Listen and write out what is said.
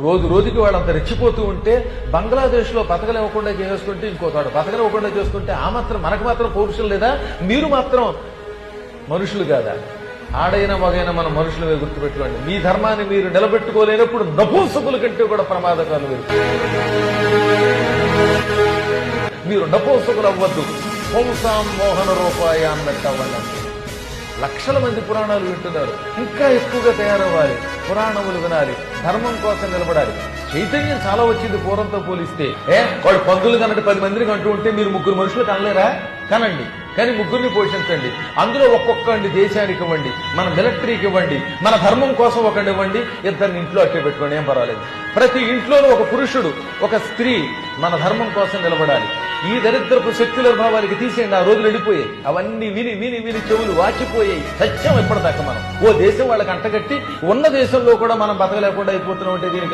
రోజు రోజుకి వాళ్ళంత రెచ్చిపోతూ ఉంటే బంగ్లాదేశ్ లో బతకలేవకుండా చేసుకుంటే ఇంకోతాడు బతకలేవకుండా చేసుకుంటే ఆ మాత్రం మనకు మాత్రం పౌరుషం లేదా? మీరు మాత్రం మనుషులు కాదా? ఆడైన మగైన మన మనుషులమే గుర్తుపెట్టుకోండి. మీ ధర్మాన్ని మీరు నిలబెట్టుకోలేనప్పుడు నపుంసకుల కంటే కూడా ప్రమాదకాలు మీరు నపుంసకులు అవ్వద్దు. పుంసాం మోహన రూపాయ అన్నట్టు అవ్వండి. లక్షల మంది పురాణాలు వింటున్నారు. ఇంకా ఎక్కువగా తయారవ్వాలి, పురాణములు వినాలి, ధర్మం కోసం నిలబడాలి. చైతన్యం చాలా వచ్చింది పూర్వంతో పోలిస్తే. వాడు పందులు కన్నట్టు 10 మందిని కంటూ ఉంటే మీరు 3 మనుషులు కనలేరా? కనండి, కానీ 3ని పోషించండి. అందులో ఒక్కొక్కడిని దేశానికి ఇవ్వండి, మన మిలిటరీకి ఇవ్వండి, మన ధర్మం కోసం ఒకటి ఇవ్వండి. ఇద్దరిని ఇంట్లో అట్టే పెట్టుకోండి, ఏం పర్వాలేదు. ప్రతి ఇంట్లోనూ ఒక పురుషుడు, ఒక స్త్రీ మన ధర్మం కోసం నిలబడాలి. ఈ దరిద్రపు సెక్యులర్ భావాలకి తీసేయండి. ఆ రోజులు వెళ్ళిపోయాయి. అవన్నీ విని విని విని చెవులు వాచిపోయాయి. సత్యం ఎప్పటిదాకా మనం ఓ దేశం వాళ్ళకి అంటగట్టి ఉన్న దేశంలో కూడా మనం బతకలేకుండా అయిపోతున్నాం అంటే దీనికి